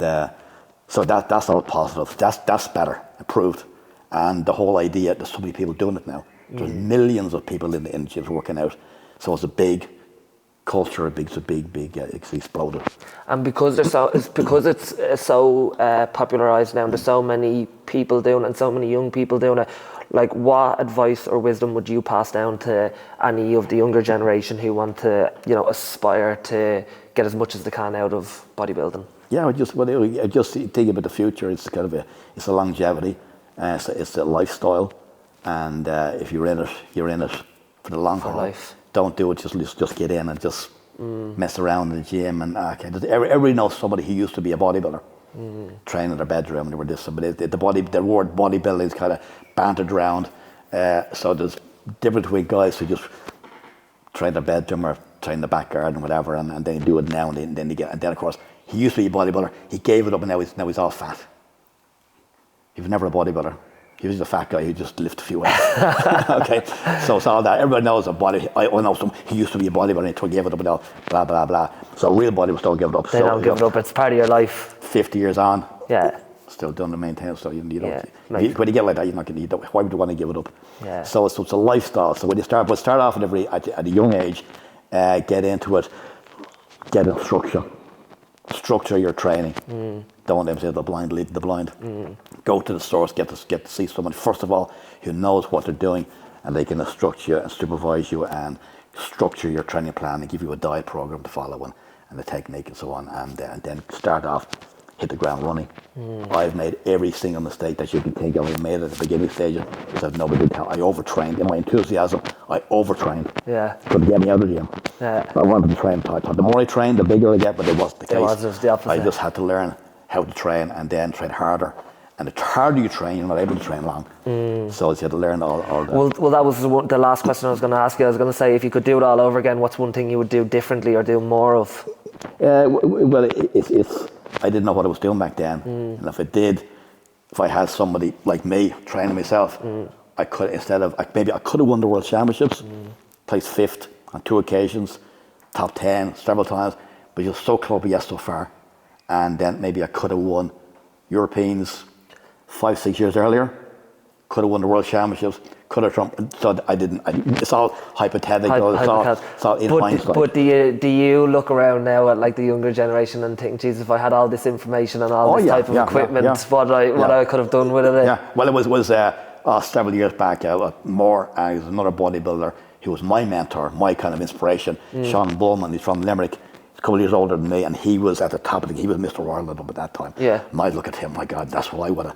so that's all positive. That's better, improved. And the whole idea, there's so many people doing it now. There's millions of people in the gyms working out. So it's a big culture, it's exploded. And because it's so popularized now, there's so many people doing it and so many young people doing it. Like, what advice or wisdom would you pass down to any of the younger generation who want to, aspire to get as much as they can out of bodybuilding? Yeah, I just think about the future. It's kind of it's a longevity, it's a lifestyle, and if you're in it for the long haul. Life. Don't do it. Just get in and just mess around in the gym. And everybody knows somebody who used to be a bodybuilder, training in their bedroom. And they were this, but the word bodybuilding is kind of bantered around. So there's difference between guys who just train their bedroom or train in the back garden, whatever, and they do it now, and then they get. And then of course he used to be a bodybuilder. He gave it up, and now he's all fat. He was never a bodybuilder. He was a fat guy who just lifted a few weights. Okay, so it's all that. Everybody knows a body. I know some. He used to be a bodybuilder, and he gave it up, and all blah blah blah. So real bodybuilders don't give it up. They don't give it up. It's part of your life. 50 years on. Yeah. Still done to maintain. So you don't. Yeah, when you get like that, you're not going to. Why would you want to give it up? Yeah. So it's a lifestyle. So when you start off at a young age, get into it. Get in structure. Structure your training. Don't let them say the blind lead the blind. Go to the source, get to see someone, first of all, who knows what they're doing, and they can instruct you and supervise you and structure your training plan and give you a diet program to follow and the technique and so on, and then start off, hit the ground running. I've made every single mistake that you can think of. I made at the beginning stage because I've nobody to tell. I overtrained. In my enthusiasm, I overtrained. Yeah. Couldn't get me out of the gym. Yeah. I wanted to train. I thought the more I trained, the bigger I get, but it wasn't the case. It was the opposite. I just had to learn how to train and then train harder And the harder you train, you're not able to train long. So you had to learn all that. Well, that was the last question I was going to ask you. I was going to say, if you could do it all over again, what's one thing you would do differently or do more of? Well, I didn't know what I was doing back then. And if I had somebody like me training myself, I could, maybe I could have won the World Championships, placed 5th on 2 occasions, top 10 several times, but you're so close, but yet so far. And then maybe I could have won Europeans 5-6 years earlier, could have won the World Championships, could have trumped. So it's all hypothetical. It's all in hindsight. But do you look around now at like the younger generation and think, Jesus, if I had all this information and all this type of equipment, what I could have done with it? Yeah, well, it was several years back, Moore, he was another bodybuilder. He was my mentor, my kind of inspiration. Sean Bowman, he's from Limerick. He's a couple of years older than me, and he was at the top of he was Mr. World at that time. Yeah. And I look at him, my God, that's what I would have.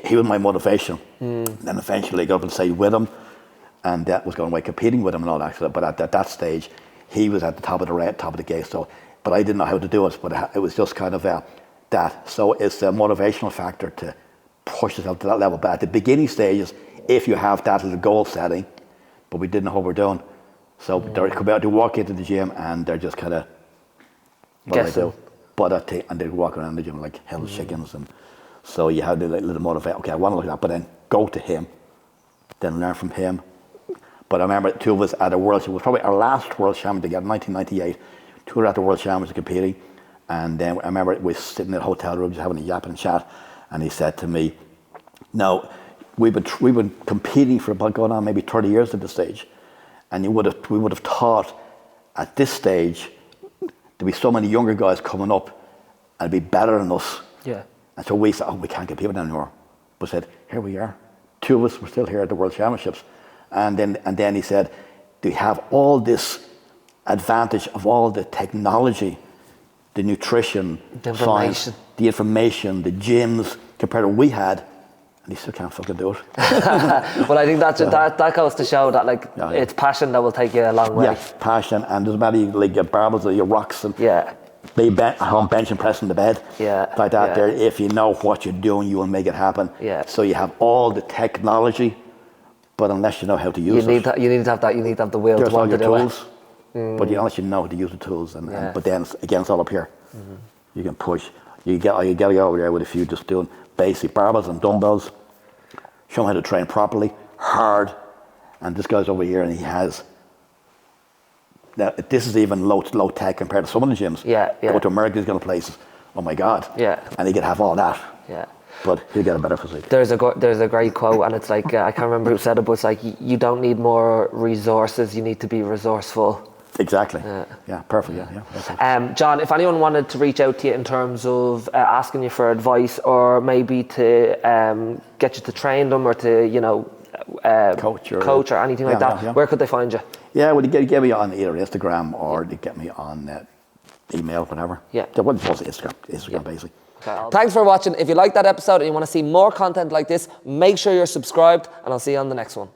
He was my motivation. Then eventually I got up and stayed with him, and that was going away competing with him and all that. But at that stage, he was at the top of the game. So, but I didn't know how to do it. But it was just kind of that. So it's a motivational factor to push yourself to that level. But at the beginning stages, if you have that as a goal setting, but we didn't know what we're doing. So they come out, they walk into the gym and they're just kind of, what do I do? But and they walk around the gym like hell's chickens. And so you have the little motivate, okay, I want to look at that, but then go to him, then learn from him. But I remember 2 of us at a World, it was probably our last World Championship together, 1998. 2 were at the World Championship competing. And then I remember we were sitting in a hotel room just having a yap and chat. And he said to me, now, we've been competing for about going on maybe 30 years at this stage. And we would have thought at this stage, there'd be so many younger guys coming up and be better than us. Yeah. And so we said, we can't compete with them anymore. But said, here we are. 2 of us were still here at the World Championships. And then he said, do we have all this advantage of all the technology, the nutrition, science, the information, the gyms, compared to what we had, and he still can't fucking do it. Well, I think that goes to show that it's passion that will take you a long way. Yeah, passion, and doesn't matter you like your barbells or your rocks and be home bench and pressing the bed. Yeah. Like that there. If you know what you're doing, you will make it happen. Yeah. So you have all the technology, but unless you know how to use it. You need to have that, you need to have the will to want to do tools, it. But unless you know how to use the tools, but then again it's all up here. You can push. You get over there with a few just doing basic barbells and dumbbells. Show them how to train properly, hard. And this guy's over here and he has, now this is even low tech compared to some of the gyms. Go to America, he's going to places, oh my God. Yeah. And he could have all that. Yeah. But he'll get a better physique. There's a great quote, and it's like, I can't remember who said it, but it's like, you don't need more resources, you need to be resourceful. Exactly. Yeah, perfect. Yeah. John, if anyone wanted to reach out to you in terms of asking you for advice, or maybe to get you to train them, or to coach or anything like that, where could they find you? Yeah, well, you get me on either Instagram or you get me on email, whatever. Yeah. What's Instagram basically. Okay, thanks for watching. If you like that episode and you want to see more content like this, make sure you're subscribed, and I'll see you on the next one.